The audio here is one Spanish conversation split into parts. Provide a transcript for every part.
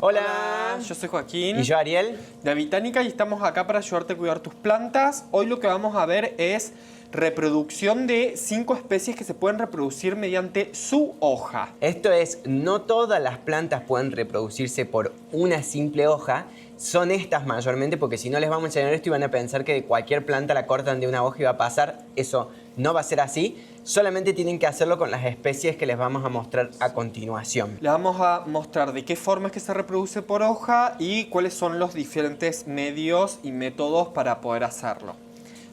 Hola, yo soy Joaquín. Y yo Ariel. De Avitánica, y estamos acá para ayudarte a cuidar tus plantas. Hoy lo que vamos a ver es reproducción de 5 especies que se pueden reproducir mediante su hoja. Esto es, no todas las plantas pueden reproducirse por una simple hoja. Son estas mayormente, porque si no les vamos a enseñar esto y van a pensar que de cualquier planta la cortan de una hoja y va a pasar. Eso no va a ser así. Solamente tienen que hacerlo con las especies que les vamos a mostrar a continuación. Les vamos a mostrar de qué forma es que se reproduce por hoja y cuáles son los diferentes medios y métodos para poder hacerlo.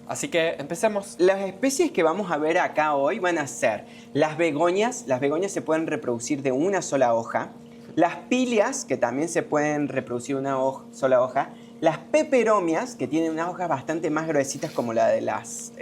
Así que empecemos. Las especies que vamos a ver acá hoy van a ser las begonias. Las begonias se pueden reproducir de una sola hoja. Las pilias, que también se pueden reproducir de una sola hoja. Las peperomias, que tienen unas hojas bastante más gruesitas como la de las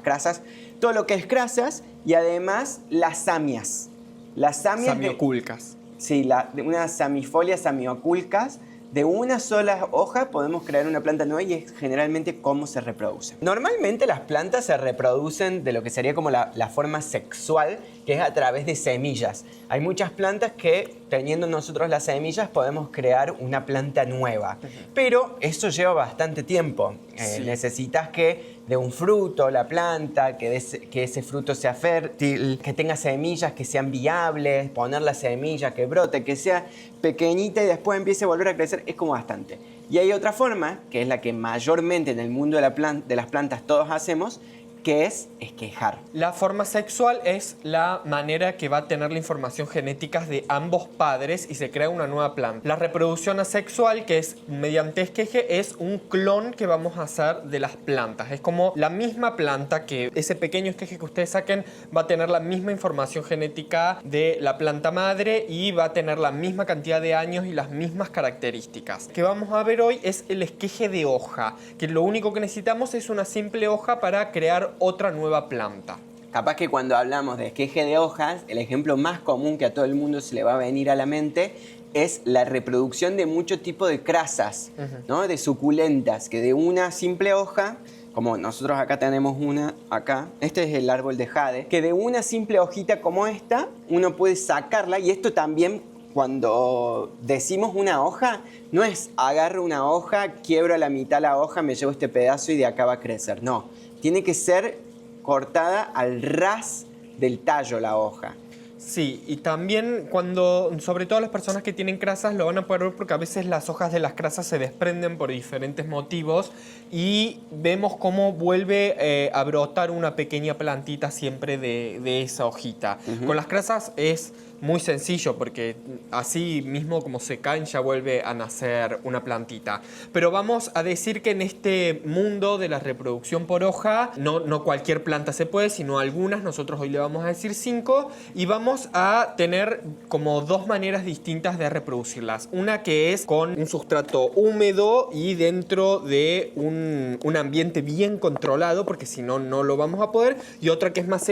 crasas. Todo lo que es crasas. Y además las samias. Las samias Samioculcas. Sí, unas samifolias samioculcas. De una sola hoja podemos crear una planta nueva y es generalmente cómo se reproduce. Normalmente las plantas se reproducen de lo que sería como la forma sexual, que es a través de semillas. Hay muchas plantas que, teniendo nosotros las semillas, podemos crear una planta nueva. Pero eso lleva bastante tiempo. Sí. Necesitas que de un fruto, la planta, que ese fruto sea fértil, que tenga semillas que sean viables, poner la semilla, que brote, que sea pequeñita y después empiece a volver a crecer, es como bastante. Y hay otra forma, que es la que mayormente en el mundo de las plantas todos hacemos, que es esquejar. La forma sexual es la manera que va a tener la información genética de ambos padres y se crea una nueva planta. La reproducción asexual, que es mediante esqueje, es un clon que vamos a hacer de las plantas. Es como la misma planta, que ese pequeño esqueje que ustedes saquen va a tener la misma información genética de la planta madre y va a tener la misma cantidad de años y las mismas características. Lo que vamos a ver hoy es el esqueje de hoja, que lo único que necesitamos es una simple hoja para crear otra nueva planta. Capaz que cuando hablamos de esqueje de hojas, el ejemplo más común que a todo el mundo se le va a venir a la mente es la reproducción de mucho tipo de crasas, ¿no? De suculentas, que de una simple hoja, como nosotros acá tenemos una, acá, este es el árbol de jade, que de una simple hojita como esta, uno puede sacarla, y esto también, cuando decimos una hoja, no es agarro una hoja, quiebro a la mitad la hoja, me llevo este pedazo y de acá va a crecer, no. Tiene que ser cortada al ras del tallo la hoja. Sí, y también cuando, sobre todo las personas que tienen crasas, lo van a poder ver porque a veces las hojas de las crasas se desprenden por diferentes motivos y vemos cómo vuelve a brotar una pequeña plantita siempre de esa hojita. Con las crasas es muy sencillo porque así mismo como se caen ya vuelve a nacer una plantita. Pero vamos a decir que en este mundo de la reproducción por hoja, no cualquier planta se puede, sino algunas. Nosotros hoy le vamos a decir 5 y vamos a tener como 2 maneras distintas de reproducirlas. Una que es con un sustrato húmedo y dentro de un ambiente bien controlado, porque si no, no lo vamos a poder. Y otra que es más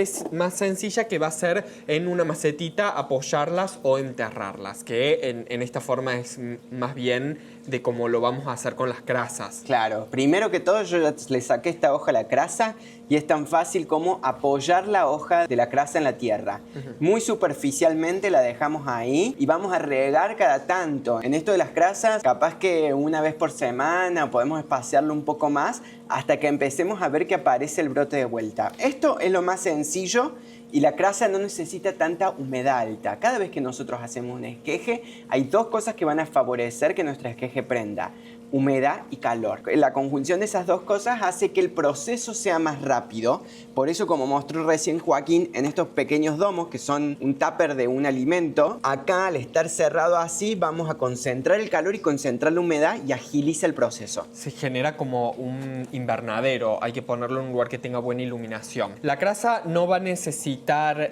sencilla, que va a ser en una macetita, apoyarlas o enterrarlas, que en esta forma es más bien de cómo lo vamos a hacer con las crasas. Claro, primero que todo yo ya le saqué esta hoja a la crasa y es tan fácil como apoyar la hoja de la crasa en la tierra. Muy superficialmente la dejamos ahí y vamos a regar cada tanto. En esto de las crasas, capaz que una vez por semana podemos espaciarlo un poco más hasta que empecemos a ver que aparece el brote de vuelta. Esto es lo más sencillo. Y la crasa no necesita tanta humedad alta. Cada vez que nosotros hacemos un esqueje, hay 2 cosas que van a favorecer que nuestro esqueje prenda: humedad y calor. La conjunción de esas 2 cosas hace que el proceso sea más rápido. Por eso, como mostró recién Joaquín, en estos pequeños domos, que son un tupper de un alimento, acá al estar cerrado así, vamos a concentrar el calor y concentrar la humedad y agiliza el proceso. Se genera como un invernadero. Hay que ponerlo en un lugar que tenga buena iluminación. La crasa no va a necesitar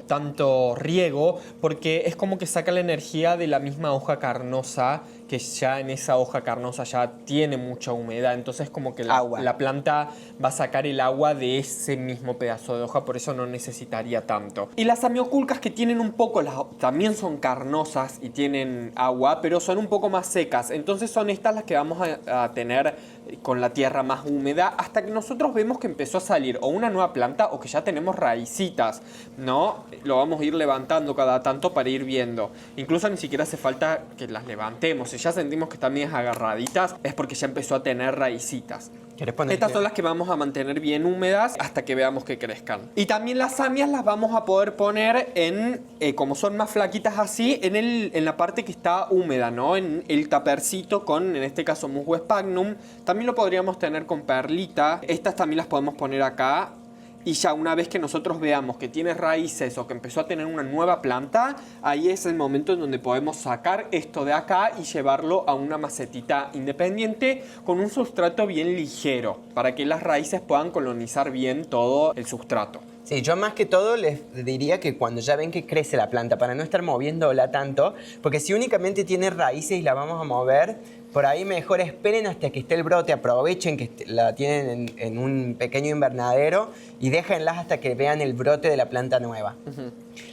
tanto riego porque es como que saca la energía de la misma hoja carnosa, que ya en esa hoja carnosa ya tiene mucha humedad, entonces como que la planta va a sacar el agua de ese mismo pedazo de hoja, por eso no necesitaría tanto. Y las samioculcas, que tienen un poco, también son carnosas y tienen agua, pero son un poco más secas, entonces son estas las que vamos a tener con la tierra más húmeda, hasta que nosotros vemos que empezó a salir o una nueva planta o que ya tenemos raicitas, ¿no? Lo vamos a ir levantando cada tanto para ir viendo. Incluso ni siquiera hace falta que las levantemos. Si ya sentimos que están bien agarraditas, es porque ya empezó a tener raicitas. Estas son las que vamos a mantener bien húmedas hasta que veamos que crezcan. Y también las samias las vamos a poder poner en, como son más flaquitas así, en la parte que está húmeda, ¿no? En el tapercito con, en este caso, musgo sphagnum. También lo podríamos tener con perlita. Estas también las podemos poner acá. Y ya una vez que nosotros veamos que tiene raíces o que empezó a tener una nueva planta, ahí es el momento en donde podemos sacar esto de acá y llevarlo a una macetita independiente con un sustrato bien ligero para que las raíces puedan colonizar bien todo el sustrato. Sí, yo más que todo les diría que cuando ya ven que crece la planta, para no estar moviéndola tanto, porque si únicamente tiene raíces y la vamos a mover, por ahí mejor esperen hasta que esté el brote, aprovechen que la tienen en un pequeño invernadero y déjenlas hasta que vean el brote de la planta nueva.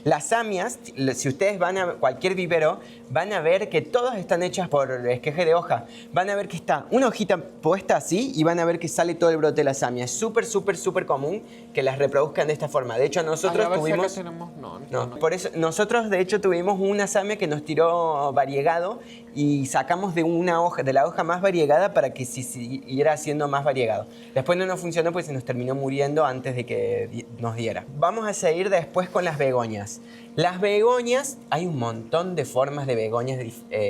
Las samias, si ustedes van a cualquier vivero, van a ver que todas están hechas por esqueje de hoja. Van a ver que está una hojita puesta así y van a ver que sale todo el brote de la samia. Es súper, súper, súper común que las reproduzcan de esta forma. De hecho, nosotros tuvimos... Si tenemos... No, por eso nosotros de hecho tuvimos una samia que nos tiró variegado y sacamos de una hoja, de la hoja más variegada para que se siguiera haciendo más variegado. Después no nos funcionó porque se nos terminó muriendo antes de que nos diera. Vamos a seguir después con las begonias. Las begonias, hay un montón de formas de begonias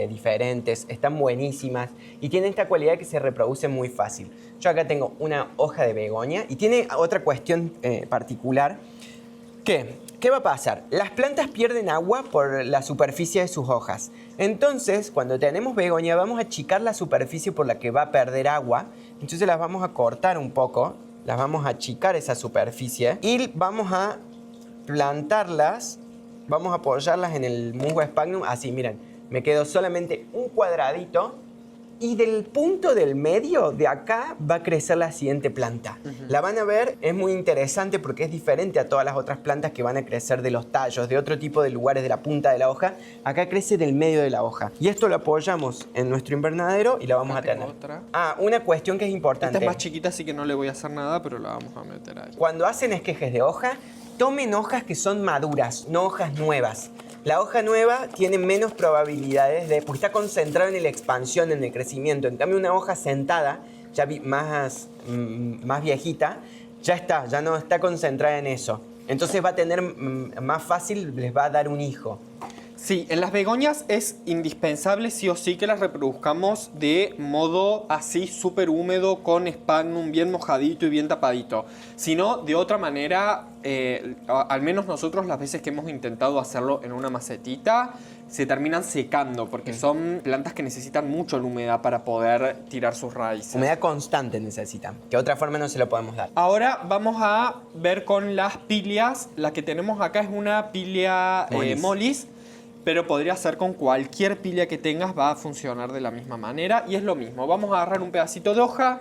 diferentes, están buenísimas y tienen esta cualidad que se reproducen muy fácil. Yo acá tengo una hoja de begonia y tiene otra cuestión particular. ¿Qué va a pasar? Las plantas pierden agua por la superficie de sus hojas. Entonces, cuando tenemos begonia, vamos a achicar la superficie por la que va a perder agua. Entonces las vamos a cortar un poco, las vamos a achicar esa superficie y vamos a plantarlas, vamos a apoyarlas en el musgo sphagnum. Así, miren, me quedó solamente un cuadradito. Y del punto del medio, de acá, va a crecer la siguiente planta. La van a ver, es muy interesante porque es diferente a todas las otras plantas que van a crecer de los tallos, de otro tipo de lugares de la punta de la hoja. Acá crece del medio de la hoja. Y esto lo apoyamos en nuestro invernadero y la vamos a tener. Otra. Una cuestión que es importante. Esta es más chiquita, así que no le voy a hacer nada, pero la vamos a meter ahí. Cuando hacen esquejes de hoja, tomen hojas que son maduras, no hojas nuevas. La hoja nueva tiene menos probabilidades porque está concentrada en la expansión, en el crecimiento. En cambio, una hoja sentada, ya más viejita, ya no está concentrada en eso. Entonces va a tener más fácil, les va a dar un hijo. Sí, en las begonias es indispensable sí o sí que las reproduzcamos de modo así súper húmedo, con sphagnum bien mojadito y bien tapadito. Si no, de otra manera, al menos nosotros las veces que hemos intentado hacerlo en una macetita, se terminan secando porque son plantas que necesitan mucho la humedad para poder tirar sus raíces. Humedad constante necesitan, que de otra forma no se lo podemos dar. Ahora vamos a ver con las pilias. La que tenemos acá es una pilia mollis. Pero podría ser con cualquier pilia que tengas, va a funcionar de la misma manera. Y es lo mismo, vamos a agarrar un pedacito de hoja,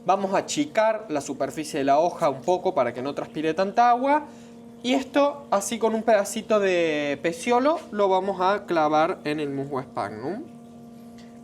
vamos a achicar la superficie de la hoja un poco para que no transpire tanta agua. Y esto, así con un pedacito de peciolo, lo vamos a clavar en el musgo sphagnum.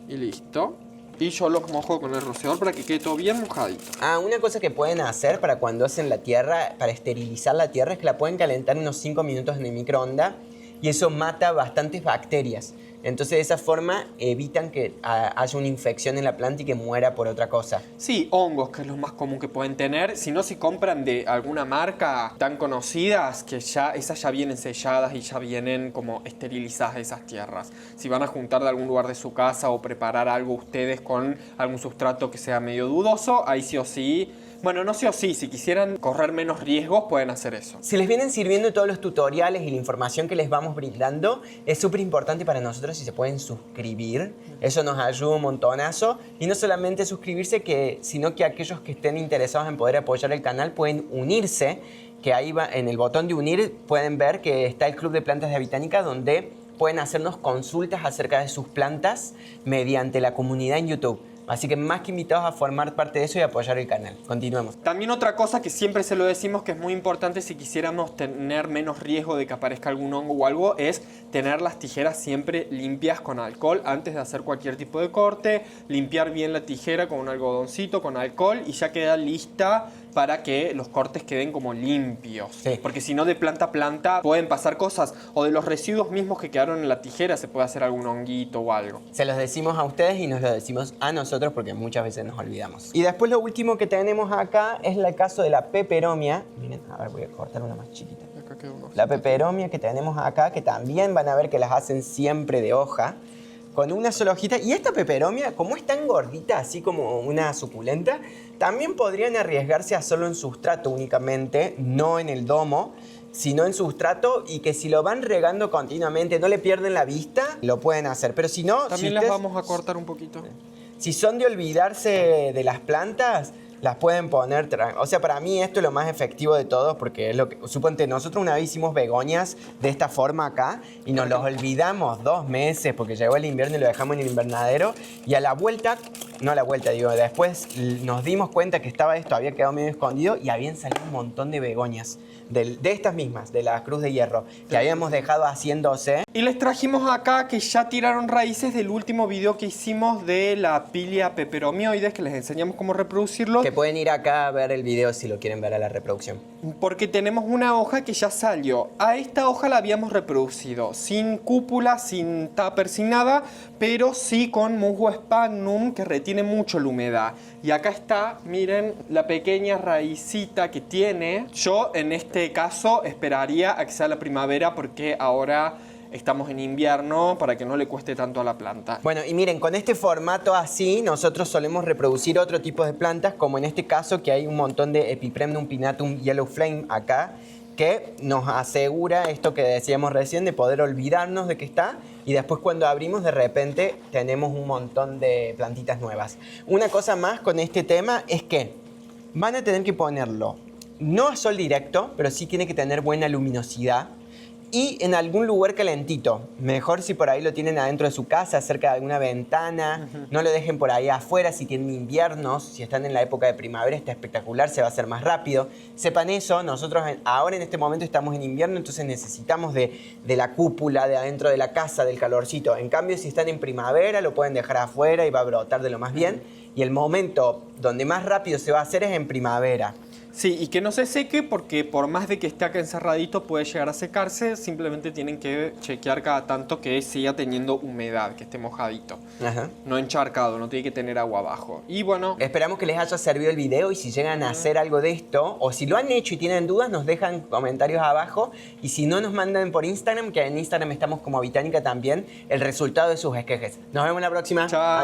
Y listo. Y yo los mojo con el rociador para que quede todo bien mojadito. Una cosa que pueden hacer para cuando hacen la tierra, para esterilizar la tierra, es que la pueden calentar unos 5 minutos en el microondas. Y eso mata bastantes bacterias. Entonces de esa forma evitan que haya una infección en la planta y que muera por otra cosa. Sí, hongos, que es lo más común que pueden tener. Si no, si compran de alguna marca tan conocidas, que ya esas ya vienen selladas y ya vienen como esterilizadas esas tierras. Si van a juntar de algún lugar de su casa o preparar algo ustedes con algún sustrato que sea medio dudoso, ahí sí o sí... Bueno, no sí o sí, si quisieran correr menos riesgos, pueden hacer eso. Si les vienen sirviendo todos los tutoriales y la información que les vamos brindando, es súper importante para nosotros si se pueden suscribir. Eso nos ayuda un montonazo. Y no solamente suscribirse, sino que aquellos que estén interesados en poder apoyar el canal pueden unirse, que ahí va, en el botón de unir pueden ver que está el Club de Plantas de Habitánica, donde pueden hacernos consultas acerca de sus plantas mediante la comunidad en YouTube. Así que más que invitados a formar parte de eso y apoyar el canal. Continuemos. También otra cosa que siempre se lo decimos que es muy importante si quisiéramos tener menos riesgo de que aparezca algún hongo o algo es tener las tijeras siempre limpias con alcohol antes de hacer cualquier tipo de corte, limpiar bien la tijera con un algodoncito, con alcohol y ya queda lista para que los cortes queden como limpios. Sí. Porque si no de planta a planta pueden pasar cosas o de los residuos mismos que quedaron en la tijera se puede hacer algún honguito o algo. Se los decimos a ustedes y nos lo decimos a nosotros porque muchas veces nos olvidamos. Y después lo último que tenemos acá es el caso de la peperomia. Miren, a ver, voy a cortar una más chiquita. Acá queda uno. La peperomia que tenemos acá, que también van a ver que las hacen siempre de hoja, con una sola hojita. Y esta peperomia, como es tan gordita, así como una suculenta, también podrían arriesgarse a hacerlo en sustrato únicamente, no en el domo, sino en sustrato, y que si lo van regando continuamente, no le pierden la vista, lo pueden hacer. Pero si no... También si las ustedes, vamos a cortar un poquito. si son de olvidarse de las plantas, las pueden poner... O sea, para mí esto es lo más efectivo de todos porque es lo que... Suponte, nosotros una vez hicimos begonias de esta forma acá y nos los olvidamos 2 meses porque llegó el invierno y lo dejamos en el invernadero y a la vuelta... No a la vuelta, digo, después nos dimos cuenta que estaba esto, había quedado medio escondido y habían salido un montón de begonias de estas mismas, de la Cruz de Hierro, que habíamos dejado haciéndose. Y les trajimos acá que ya tiraron raíces del último video que hicimos de la Pilia peperomioides, que les enseñamos cómo reproducirlo. Que pueden ir acá a ver el video si lo quieren ver a la reproducción. Porque tenemos una hoja que ya salió. A esta hoja la habíamos reproducido sin cúpula, sin tupper, sin nada, pero sí con musgo sphagnum que retiene mucho la humedad. Y acá está, miren, la pequeña raicita que tiene. Yo en este caso esperaría a que sea la primavera porque ahora estamos en invierno para que no le cueste tanto a la planta. Bueno, y miren, con este formato así, nosotros solemos reproducir otro tipo de plantas, como en este caso que hay un montón de Epipremnum pinnatum yellow flame acá, que nos asegura esto que decíamos recién de poder olvidarnos de que está y después cuando abrimos de repente tenemos un montón de plantitas nuevas. Una cosa más con este tema es que van a tener que ponerlo no a sol directo, pero sí tiene que tener buena luminosidad y en algún lugar calentito. Mejor si por ahí lo tienen adentro de su casa, cerca de alguna ventana. No lo dejen por ahí afuera si tienen inviernos. Si están en la época de primavera está espectacular, se va a hacer más rápido. Sepan eso, nosotros ahora en este momento estamos en invierno, entonces necesitamos de la cúpula, de adentro de la casa, del calorcito. En cambio, si están en primavera, lo pueden dejar afuera y va a brotar de lo más bien. Y el momento donde más rápido se va a hacer es en primavera. Sí, y que no se seque porque por más de que esté acá encerradito puede llegar a secarse, simplemente tienen que chequear cada tanto que siga teniendo humedad, que esté mojadito. Ajá. No encharcado, no tiene que tener agua abajo. Y bueno, Esperamos que les haya servido el video y si llegan a hacer algo de esto o si lo han hecho y tienen dudas nos dejan comentarios abajo y si no nos mandan por Instagram, que en Instagram estamos como Bitánica también, el resultado de sus esquejes. Nos vemos la próxima. chao. Adiós.